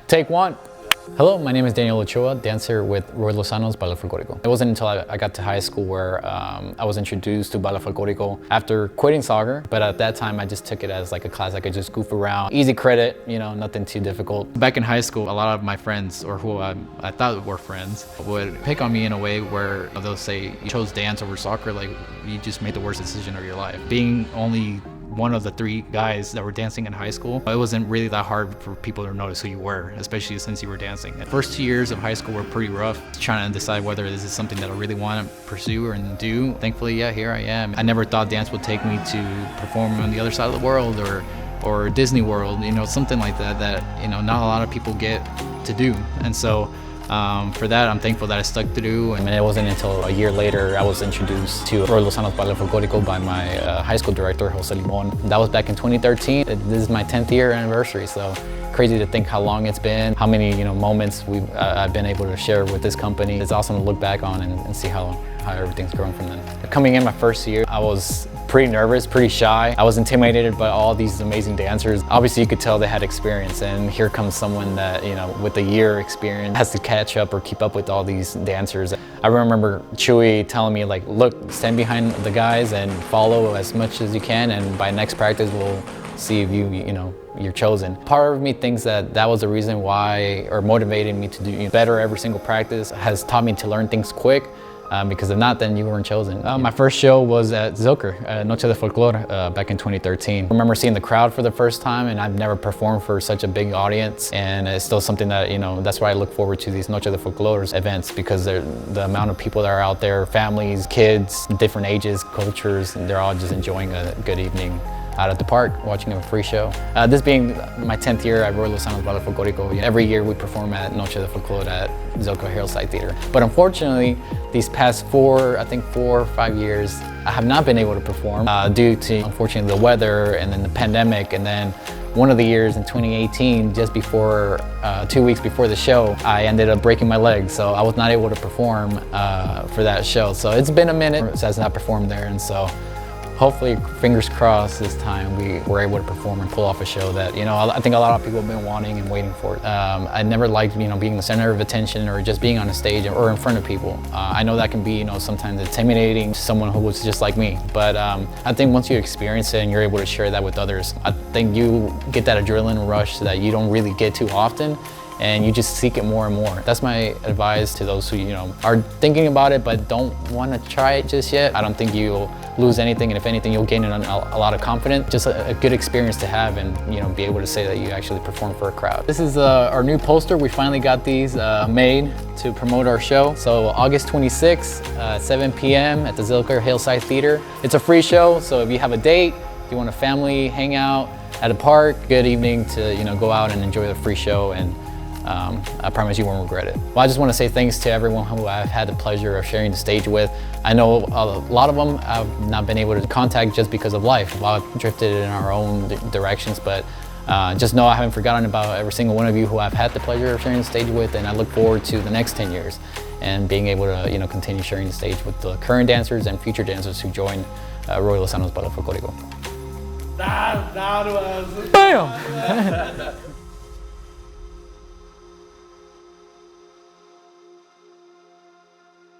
Take one. Hello, my name is Daniel Ochoa, dancer with Roy Lozano's Ballet Folklorico. It wasn't until I got to high school where I was introduced to Ballet Folklorico after quitting soccer, but at that time I just took it as like a class I could just goof around. Easy credit, you know, nothing too difficult. Back in high school, a lot of my friends, or who I thought were friends, would pick on me in a way where they'll say, you chose dance over soccer, like you just made the worst decision of your life. Being only one of the 3 guys that were dancing in high school, it wasn't really that hard for people to notice who you were, especially since you were dancing. The first 2 years of high school were pretty rough, trying to decide whether this is something that I really want to pursue and do. Thankfully, yeah, here I am. I never thought dance would take me to perform on the other side of the world or Disney World, you know, something like that, you know, not a lot of people get to do. And so for that, I'm thankful that I stuck through. And it wasn't until a year later I was introduced to Roy Lozano's Ballet Folklorico by my high school director, Jose Limon. That was back in 2013. This is my 10th year anniversary, so crazy to think how long it's been, how many moments I've been able to share with this company. It's awesome to look back on and see how everything's grown from then. Coming in my first year, I was pretty nervous, pretty shy. I was intimidated by all these amazing dancers. Obviously, you could tell they had experience, and here comes someone that, with a year experience has to catch up or keep up with all these dancers. I remember Chewy telling me, like, look, stand behind the guys and follow as much as you can, and by next practice, we'll see if you're chosen. Part of me thinks that was the reason why, or motivated me to do better every single practice, has taught me to learn things quick. Because if not, then you weren't chosen. My first show was at Zilker, Noche de Folklore, back in 2013. I remember seeing the crowd for the first time, and I've never performed for such a big audience. And it's still something that, that's why I look forward to these Noche de Folklore events, because the amount of people that are out there, families, kids, different ages, cultures, and they're all just enjoying a good evening out at the park, watching a free show. This being my 10th year at Roy Lozano Ballet Folklorico, every year we perform at Noche de Folklore at Zilker Hillside Theater. But unfortunately, these past 4 or 5 years, I have not been able to perform due to, unfortunately, the weather and then the pandemic. And then one of the years in 2018, just before, 2 weeks before the show, I ended up breaking my leg. So I was not able to perform for that show. So it's been a minute since I've performed there. And so hopefully, fingers crossed, this time we were able to perform and pull off a show that, I think a lot of people have been wanting and waiting for. I never liked, being the center of attention or just being on a stage or in front of people. I know that can be, sometimes intimidating to someone who was just like me. But I think once you experience it and you're able to share that with others, I think you get that adrenaline rush that you don't really get too often. And you just seek it more and more. That's my advice to those who, are thinking about it but don't want to try it just yet. I don't think you'll lose anything, and if anything, you'll gain a lot of confidence. Just a good experience to have, and be able to say that you actually perform for a crowd. This is our new poster. We finally got these made to promote our show. So August 26th, 7 p.m. at the Zilker Hillside Theater. It's a free show, so if you have a date, if you want a family hangout at a park, good evening to go out and enjoy the free show, and I promise you won't regret it. Well, I just want to say thanks to everyone who I've had the pleasure of sharing the stage with. I know a lot of them I've not been able to contact just because of life. A lot drifted in our own directions, but just know I haven't forgotten about every single one of you who I've had the pleasure of sharing the stage with, and I look forward to the next 10 years and being able to continue sharing the stage with the current dancers and future dancers who join Roy Lozano's Ballet Folklorico. That was... Bam!